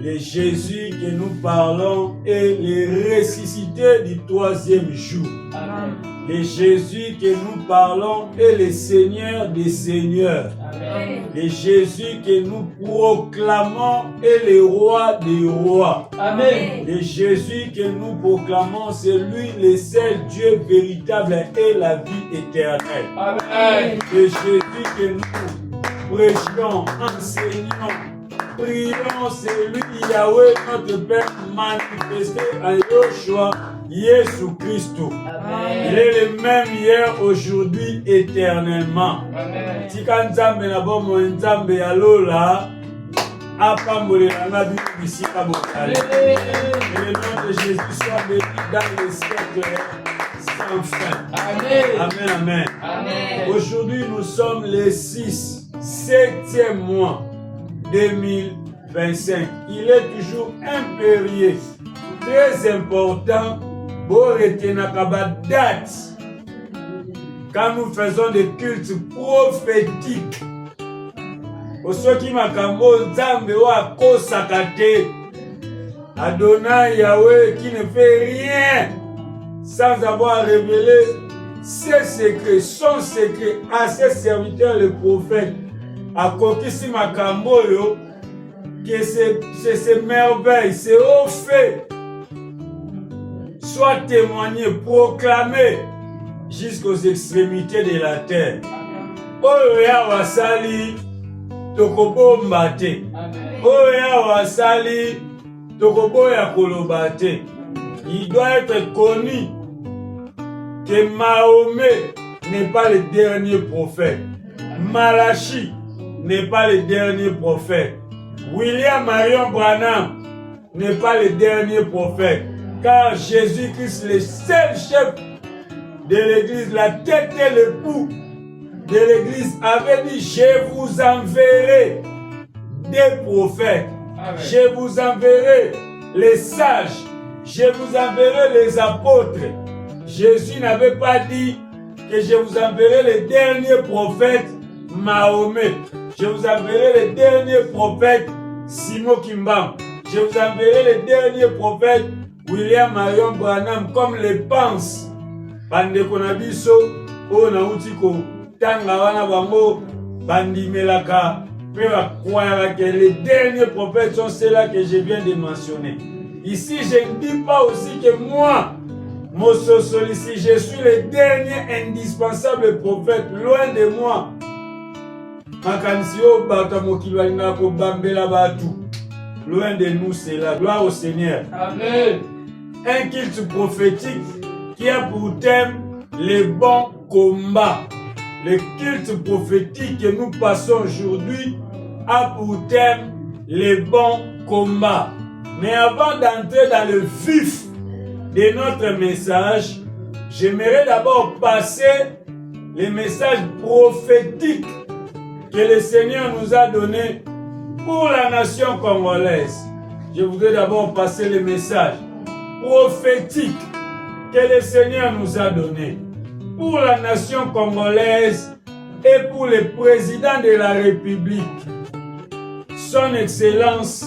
Le Jésus que nous parlons est le ressuscité du troisième jour. Amen. Le Jésus que nous parlons est le Seigneur des Seigneurs. Amen. Le Jésus que nous proclamons est le Roi des Rois. Amen. Le Jésus que nous proclamons, c'est lui le seul Dieu véritable et la vie éternelle. Amen. Le Jésus que nous prêchons, enseignons, prions, c'est lui Yahweh, notre Père manifesté en Yoshua, Jésus-Christ. Il est le même hier, aujourd'hui, éternellement. Amen. Tika nzambe na bomo nzambe ya lola apambolela na bisika bokale. Que le nom de Jésus soit béni dans les siècles sans fin. Amen. Amen, amen. Amen. Aujourd'hui, nous sommes le 7e mois 2025. Il est toujours impérieux, très important, pour retenir la date. Quand nous faisons des cultes prophétiques, pour ceux qui m'accambent, Nzambe wa kosakate, Adonai Yahweh qui ne fait rien sans avoir révélé ses secrets, son secret à ses serviteurs, les prophètes. À Kokisi Makamboyo, que ces merveilles, ces hauts faits soient témoignés, proclamés jusqu'aux extrémités de la terre. Oya wasali tokobomba te. Oya wasali tokoboya koloba te. Il doit être connu que Mahomet n'est pas le dernier prophète. Malachi n'est pas le dernier prophète. William Marion Branham n'est pas le dernier prophète. Car Jésus-Christ, le seul chef de l'église, la tête et le pouls de l'église, avait dit: je vous enverrai des prophètes. Amen. Je vous enverrai les sages. Je vous enverrai les apôtres. Jésus n'avait pas dit que je vous enverrai les derniers prophètes Mahomet. Je vous enverrai les derniers prophètes Simon Kimbam. Je vous enverrai les derniers prophètes William Marion Branham, comme les pensent Bandeko na biso o na utiko tanga wana bango bandimelaka pe bakwayaka que les derniers prophètes sont ceux-là que je viens de mentionner. Ici, je ne dis pas aussi que moi, Mososoli, si je suis le dernier indispensable prophète, loin de moi. Makansio bata mokili alinga ko bambela batu. Loin de nous, c'est la gloire au Seigneur. Amen. Un culte prophétique qui a pour thème les bons combats. Le culte prophétique que nous passons aujourd'hui a pour thème les bons combats. Mais avant d'entrer dans le vif de notre message, j'aimerais d'abord passer les messages prophétiques que le Seigneur nous a donnés pour la nation congolaise. Je voudrais d'abord passer les messages prophétiques que le Seigneur nous a donnés pour la nation congolaise et pour le président de la République, son Excellence,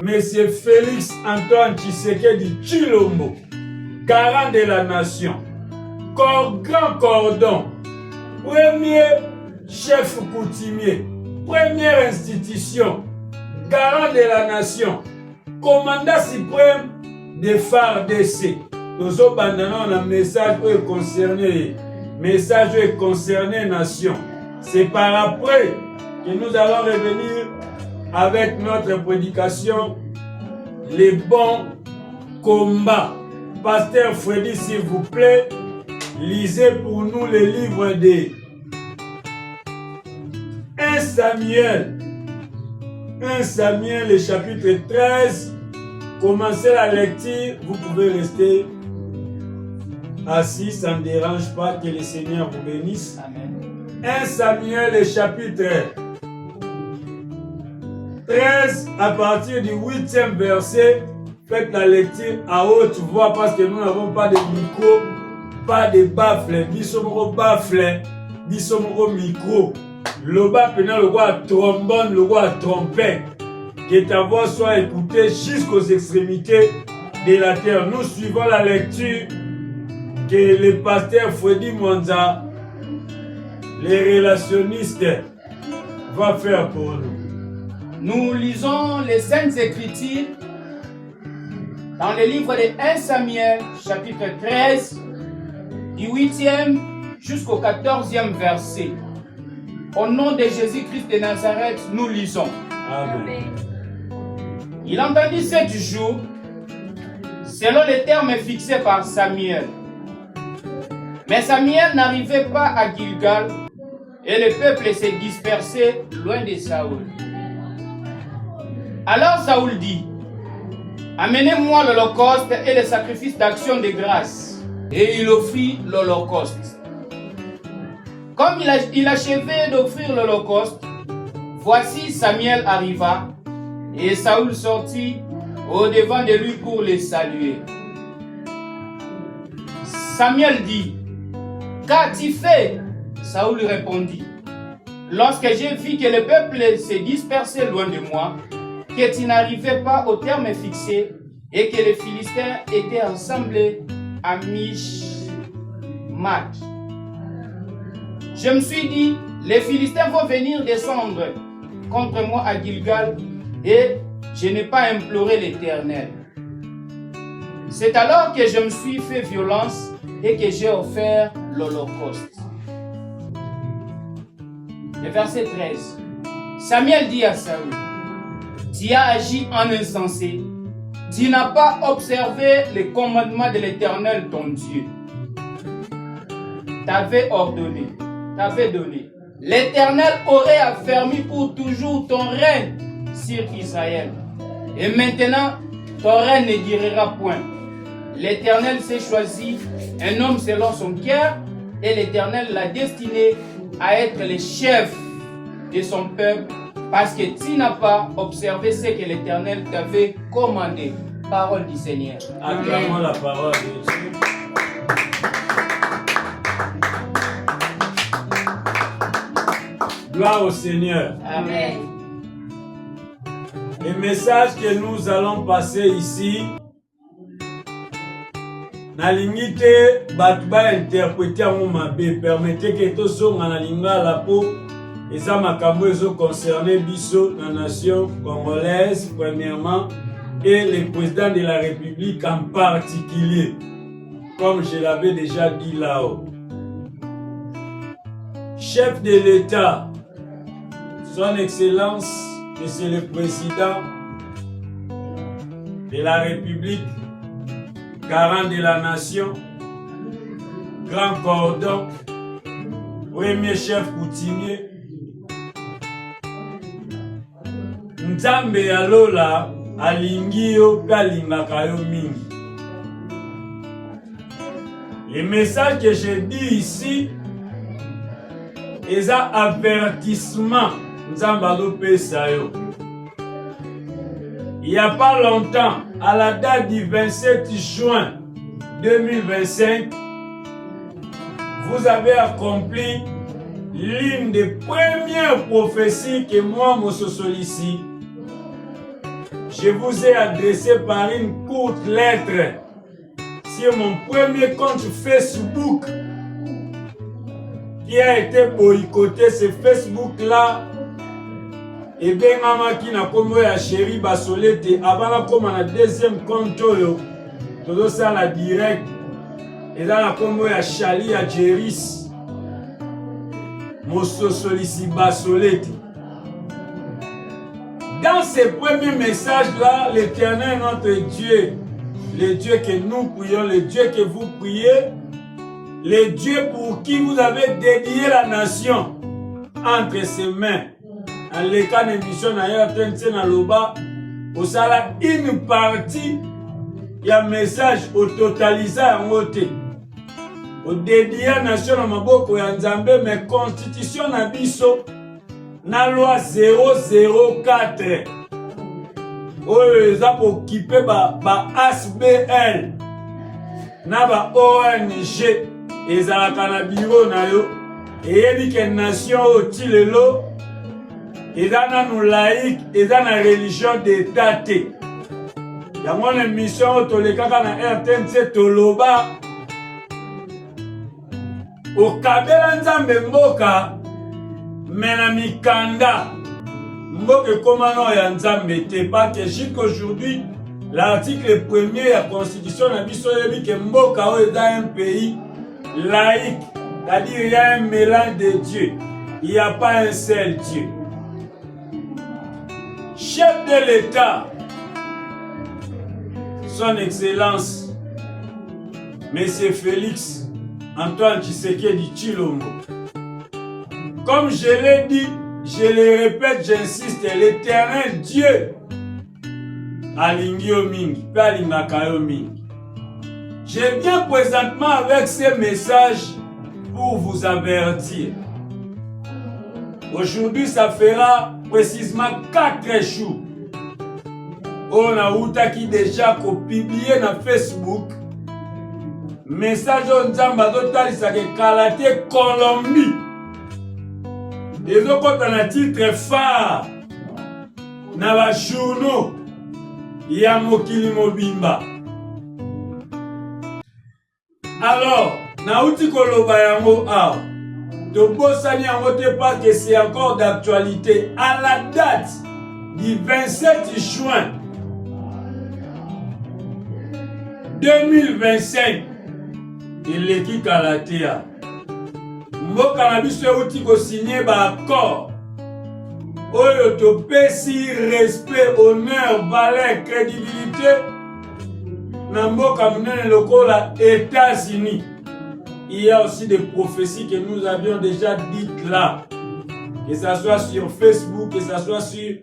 Monsieur Félix Antoine Tshisekedi Tshilombo, garant de la nation, grand cordon, premier chef coutumier, première institution, garant de la nation, commandant suprême des FARDC. Nous avons un message qui concerné, message qui concerné nation. C'est par après que nous allons revenir avec notre prédication, les bons combats. Pasteur Freddy, s'il vous plaît, lisez pour nous le livre de 1 Samuel, le chapitre 13. Commencez la lecture, vous pouvez rester assis, ça ne dérange pas, que le Seigneur vous bénisse. Amen. 1 Samuel, le chapitre 13, à partir du 8e verset, faites la lecture à haute voix parce que nous n'avons pas de micro, pas de baffle, bisomoro baffle, bisomoro micro. Le bas pena le roi trombone, le roi trompette. Que ta voix soit écoutée jusqu'aux extrémités de la terre. Nous suivons la lecture que le pasteur Freddy Mwanza, les relationnistes, va faire pour nous. Nous lisons les Saintes Écritures dans le livre de 1 Samuel, chapitre 13, du 8e jusqu'au 14e verset. Au nom de Jésus-Christ de Nazareth, nous lisons. Amen. Il entendit 7 jours, selon les termes fixés par Samuel. Mais Samuel n'arrivait pas à Gilgal et le peuple s'est dispersé loin de Saoul. Alors Saoul dit, amenez-moi l'holocauste et le sacrifice d'action de grâce. Et il offrit l'holocauste. Comme il achevait d'offrir l'holocauste, voici Samuel arriva et Saoul sortit au-devant de lui pour le saluer. Samuel dit, qu'as-tu fait? Saoul répondit, lorsque j'ai vu que le peuple s'est dispersé loin de moi, que tu n'arrivais pas au terme fixé et que les Philistins étaient assemblés à Michmash. Je me suis dit, les Philistins vont venir descendre contre moi à Gilgal et je n'ai pas imploré l'Éternel. C'est alors que je me suis fait violence et que j'ai offert l'holocauste. Le verset 13. Samuel dit à Saül, tu as agi en insensé. Tu n'as pas observé les commandements de l'Éternel ton Dieu. T'avais ordonné, t'avais donné. L'Éternel aurait affermi pour toujours ton règne sur Israël. Et maintenant, ton règne ne durera point. L'Éternel s'est choisi un homme selon son cœur et l'Éternel l'a destiné à être le chef de son peuple parce que tu n'as pas observé ce que l'Éternel t'avait commandé. Parole du Seigneur. Acclamons la parole de Dieu. Gloire au Seigneur. Amen. Le message que nous allons passer ici, nalingi te batu ba interpréter en mabe, permettez que to zonga na lingala po eza makambo ezo concerner biso na nation congolaise premièrement et le président de la République en particulier, comme je l'avais déjà dit là-haut. Chef de l'État, Son Excellence, Monsieur le Président de la République, garant de la nation, grand cordon, premier chef coutumier, Nzambe ya Lola, alingi yo pe alingaka yo mingi. Le message que je dis ici est un avertissement. Nzambe alopesa yo. Il n'y a pas longtemps, à la date du 27 juin 2025, vous avez accompli l'une des premières prophéties que moi, Mososolici, je vous ai adressé par une courte lettre sur mon premier compte Facebook qui a été boycotté. Ce Facebook-là, et bien, qui n'a comme ya chéri Basolete, avant la comme na deuxième compte, tout ça la direct, et dans la comme ya Chali à Jeris, Mososolici Basolete. Dans ces premiers messages-là, l'Éternel, notre Dieu, le Dieu que nous prions, le Dieu que vous priez, le Dieu pour qui vous avez dédié la nation entre ses mains. En l'état d'émission, au sala une partie, il y a un message au totalisé en côté. Au dédié la nation à Maboko et Nzambe, mais constitution na biso. Na loi 004 oyo eza occupé ba ASBL na ba ONG ezalaka na biro na yo eyebi ke nation oyo ti lelo eza nanu laïque, eza na religion d'état te. Yango na émission oyo tolekaka na RTNC toloba okabela nzambe mboka me na mikanda mboka ekoma na ya nzambe te. Parce que jusqu'aujourd'hui l'article 1er ya constitution na biso yebi ke mboka oyo eza un pays laïque, c'est-à-dire il y a un mélange de Dieu, il n'y a pas un seul Dieu. Chef de l'État, son Excellence, Monsieur Félix Antoine Tshisekedi Tshilombo. Comme je l'ai dit, je le répète, j'insiste, l'Éternel Dieu alingi yo mingi, pe alingaka yo mingi. Je viens présentement avec ces messages pour vous avertir. Aujourd'hui, ça fera précisément 4 jours. On a outaki déjà publié dans Facebook. Message on Nzamba totalisa ke Kalaté Colombie. Et donc on a un titre phare na ba journaux ya mokili mobimba. Alors, nauti koloba yango awa. Tobosani yango te pas que c'est encore d'actualité. À la date du 27 juin 2025, il est qui Kalaté. Mboka na biso euti ko signer ba accord. Oyo topesi respect, honneur, valeur, crédibilité na mboka munene lokola États-Unis. Il y a aussi des prophéties que nous avions déjà dites là. Que ce soit sur Facebook, que ce soit sur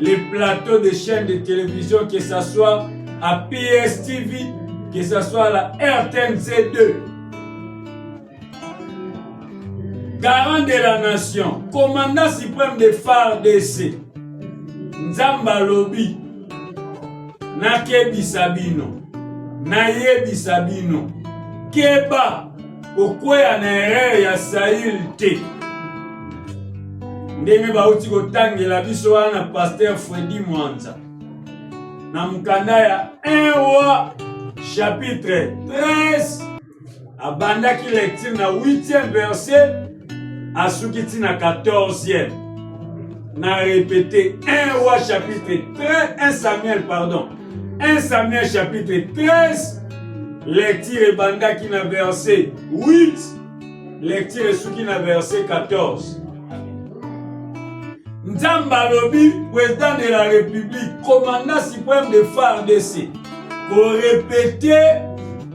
les plateaux des chaînes de télévision, que ce soit à PSTV, que ce soit à la RTNC2. Garant de la nation, commandant suprême de FARDC, Nzamba Lobi, Nakebi Sabino, Nayebi Sabino, Keba, pourquoi ya na erreur ya Sahil te. Ndenge bauti kotangela biso wana pasteur Fredi Mwanza. Na mukanda ya 1 Roi chapitre 13 abandaki lecture na 8e verset asukiti na 14e. Na répété 1 Roi chapitre 13, 1 Samuel pardon. 1 Samuel chapitre 13 lecture ebandaki na verset 8, lecture esuki na verset 14. Nzamba Lobi, président de la République, commandant suprême de FARDC, pour répéter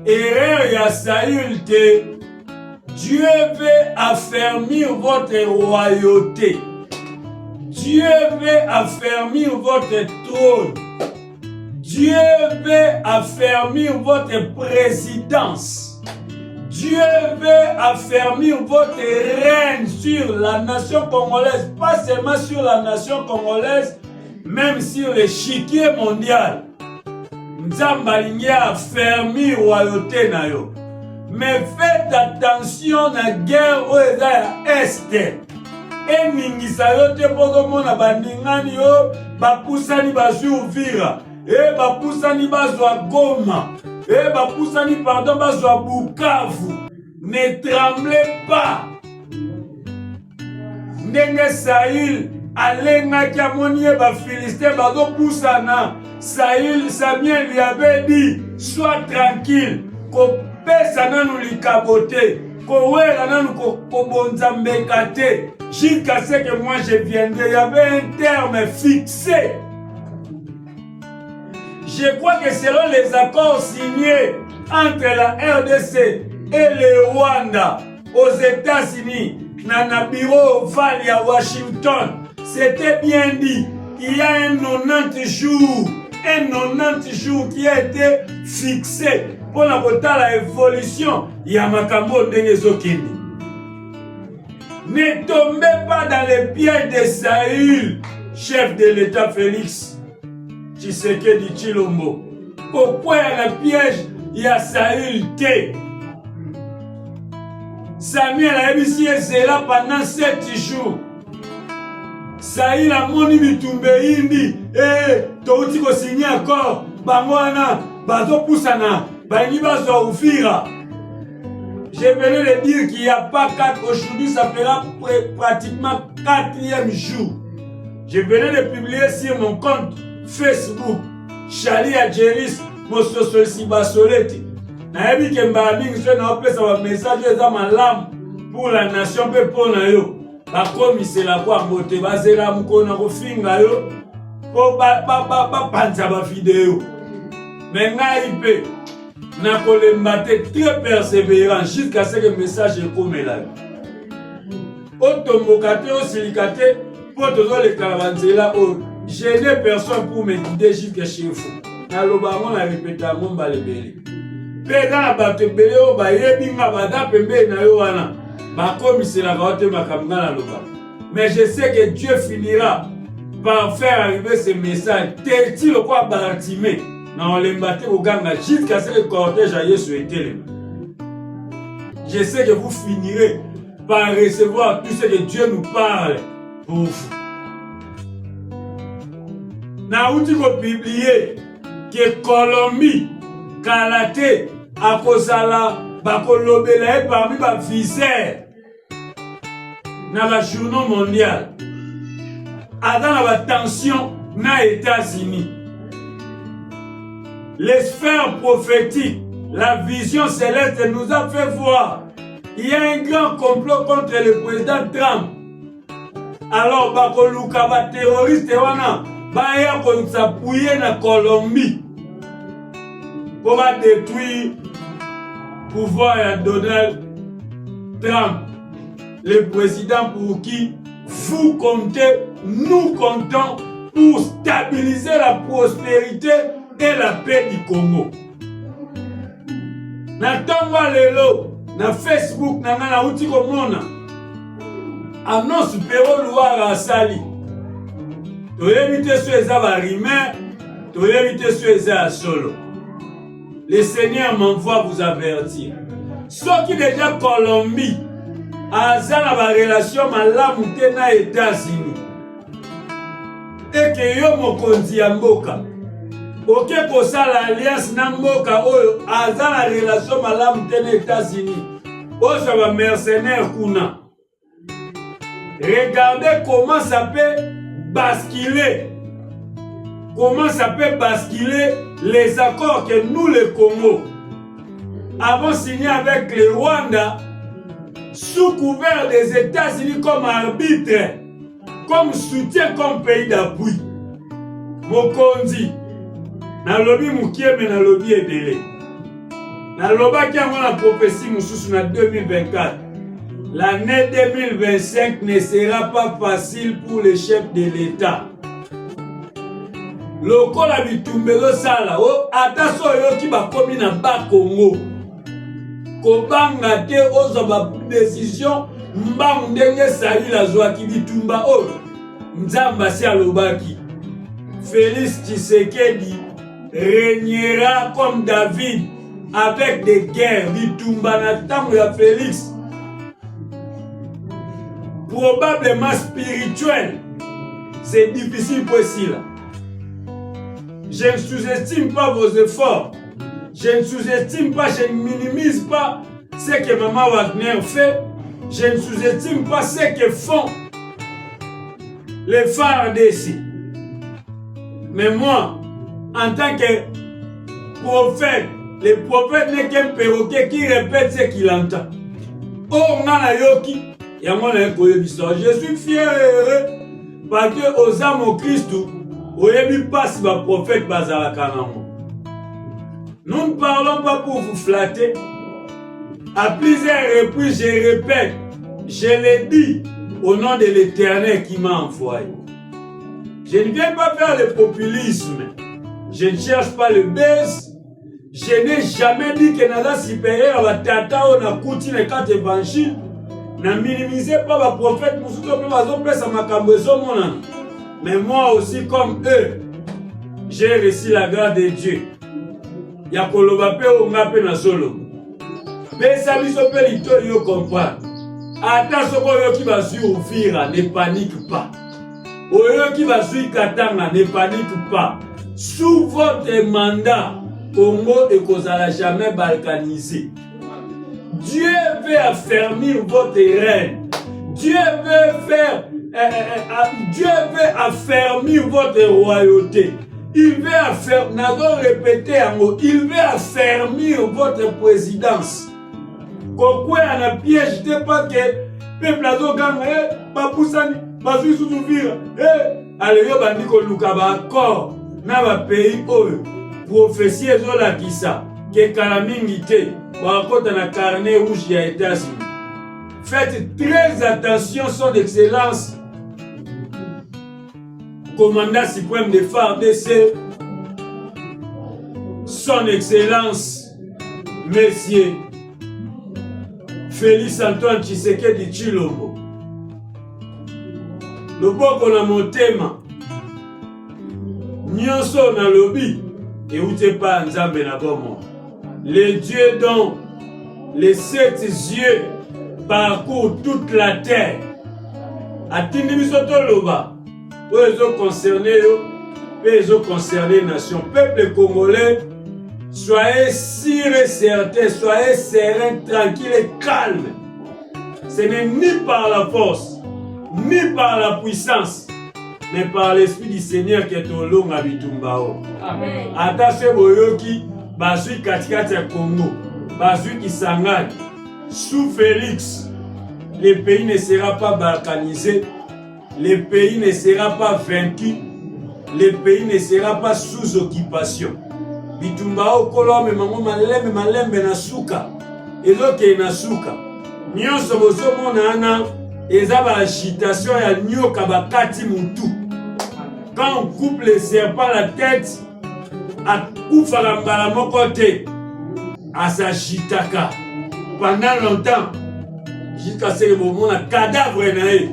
erreur ya Sahil te, Dieu veut affermir votre royauté. Dieu veut affermir votre trône. Dieu veut affermir votre présidence. Dieu veut affermir votre règne sur la nation congolaise, pas seulement sur la nation congolaise, même sur l'échiquier mondial. Nzamba lingi affermir royauté na yo. Mais faites attention na guerre oyo eza ya este. Eningisa yo te poko mona bandingani yo bapusani bazwi Uvira. Bapusani bazwa Goma. Bapusani pardon bazwa Bukavu. Ne tremblez pas. Ndenge Sahil alengaki amoni ba Philistin bazo pusana. Samuel lui avait dit sois tranquille. Kopesa nanu likabote. Kowela nanu kobonza mbeka te. Jusqu'à ce que moi je viendrai. Il y avait un terme fixé. Je crois que selon les accords signés entre la RDC et le Rwanda aux États-Unis, dans le bureau Oval à Washington, c'était bien dit. Il y a un 90 jours qui a été fixé pour la évolution. Il y a Makambo Ndengezokini. Ne tombez pas dans les pièges de Sahil, chef de l'État Félix Tshisekedi Tshilombo. Pourquoi il y a le piège, il y a Sahil te. Samuel a réussi là pendant 7 jours. Saïl a moni bitumbe indi. Touti ko signé accord. Bangwana, bazo poussana, bangi bazo oufira. Je venais de dire qu'il n'y a pas 4. Aujourd'hui, ça fera pratiquement 4e jour. Je venais de publier sur mon compte Facebook. Charlie Adjeris, Mososo Sibasoleti. Naebi Kembami, je n'ai pas un message pour la nation, pour na yo. Bakomi c'est la quoi moté bazela mukona ko finga yo ko ba panza ba vidéo mais ngai pe na kolemba te très persévérant jusqu'à ce que le message comme là otombokate osilikate pour tozo le caravanzela o je n'ai personne pour me guider jusqu'à chez vous na lobango na répéter mon balebele pe na bato bele o ba yebinga bada pembe na yo wana. Mais je sais que Dieu finira par faire arriver ce message. Tel-il le quoi Baratimé, dans les matés au Ganga, jusqu'à ce que le cortège aille sur les télé. Je sais que vous finirez par recevoir tout ce que Dieu nous parle pour vous. Naouti ko publier que Colombie, Kalaté, Akosala, Bakolobela parmi les viseurs dans la journée mondiale. Dans la tension dans les États-Unis. Les sphères prophétiques, la vision céleste nous a fait voir. Il y a un grand complot contre le président Trump. Alors, Bakoluka, ba terroriste, wana, ba ya kon s'appuyer na Colombie pour détruire pouvoir à Donald Trump, le président pour qui vous comptez, nous comptons pour stabiliser la prospérité et la paix du Congo. Na tonga lelo, na Facebook, na uti komona, annonce Péro Louara asali. To éviter ceux qui ont rimé, to éviter ceux qui ont solo. Le Seigneur m'envoie vous avertir. Ceux qui déjà Colombie, à la relation malamu aux États-Unis. Et que yo mokonzi ya mboka. Ok pour ça l'alliance na mboka oyo à la relation malamu aux États-Unis. Oyo va mercenaire kuna. Regardez comment ça peut basculer. Comment ça peut basculer les accords que nous, le Congo, avons signés avec le Rwanda sous couvert des États-Unis comme arbitre, comme soutien, comme pays d'appui. Mokonzi, na lobi mukieme na lobi ebele. Na loba qui a la prophétie moussous en 2024. L'année 2025 ne sera pas facile pour les chefs de l'État. Lokola bitumbelo sala o ataso yoki bakomi na ba Congo kobanga te ozo ba décision mbangu ndenge sali la zwaki bitumba o nzamba si alobaki Félix Tshisekedi régnera comme David avec des guerres bitumba na tango ya Félix probablement spirituel. C'est difficile pour cela. Je ne sous-estime pas vos efforts. Je ne sous-estime pas, je ne minimise pas ce que Maman Wagner fait. Je ne sous-estime pas ce que font les phares d'ici. Mais moi, en tant que prophète, le prophète n'est qu'un perroquet qui répète ce qu'il entend. Oh, je suis fier et heureux parce que aux âmes au Christ, nous ne parlons pas pour vous flatter. À plusieurs reprises, je répète, je l'ai dit au nom de l'Éternel qui m'a envoyé. Je ne viens pas faire le populisme. Je ne cherche pas le buzz. Je n'ai jamais dit que Nada supérieur à la tata ou na kuti les quatre évangiles. Ne minimisez pas ma prophète, mais moi aussi comme eux, j'ai reçu la grâce de Dieu. Yakoloba pe o ngape na solo. Pesa biso pe lito yo comprendre. Ata soko yo ki ba survivre, ne panique pas. Oyo qui va suivre Katanga, ne panique pas. Sous votre mandat, Congo et Kozala jamais balkanisé. Dieu veut affermir votre règne. Dieu veut affermir votre royauté. Il veut affermir, il veut affermir votre présidence. Pourquoi on a piège de pas que peuple a gagné, pas poussani, pas souffrir. Allez, yo bandi ko luka ba accord na ba pays oyo. Prophétie ezola kisa ke kalamingi te ba kota na carnet rouge ya États-Unis. Faites très attention, son excellence commandant suprême de FARDC, son excellence Monsieur Félix Antoine Tshisekedi Tshilombo. Loboko na motema nyonso na lobi et ute pa nzambe na bomo. Les dieux dont les 7 yeux parcourent toute la terre. Atindi bisoto loba. Ils ont concerné ils ont concerné nation. Peuple congolais, soyez sûrs et certains, soyez sereins, tranquilles et calmes. Ce n'est ni par la force, ni par la puissance, mais par l'Esprit du Seigneur qui est au long à Bitumbao. Amen. Attaché Boyoki, Basui Katikati à Congo, Basui Kisangani, sous Félix, le pays ne sera pas balkanisé, le pays ne sera pas vaincu, le pays ne sera pas sous occupation. Bitumbao kolome mango malembe na suka, ezoke na suka. Nyonso bozomona ana eza ba agitation ya nyoka bakati mutu. Quand on coupe le serpent la tête, à koufala mbala moko te, asagitaka pendant longtemps jusqu'à ce que mon cadavre nae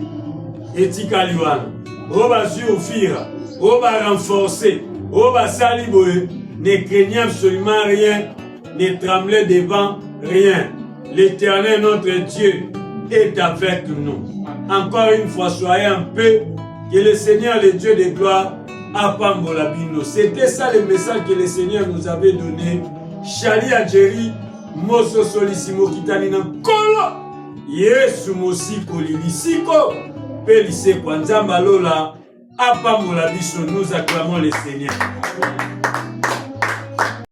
etikali wana. Oba surfira, oba renforcer, oba saliboe, ne craignez absolument rien, ne tremblez devant rien. L'Éternel notre Dieu est avec nous. Encore une fois, soyez en paix, que le Seigneur, le Dieu de gloire, apambola bino. C'était ça le message que le Seigneur nous avait donné. Chali Adjeri, Moso Solissimo Kitani Nankolo, Yesu Mosiko Lilisiko, Pelise Kwanzamba Lola, apambola biso, nous acclamons le Seigneur.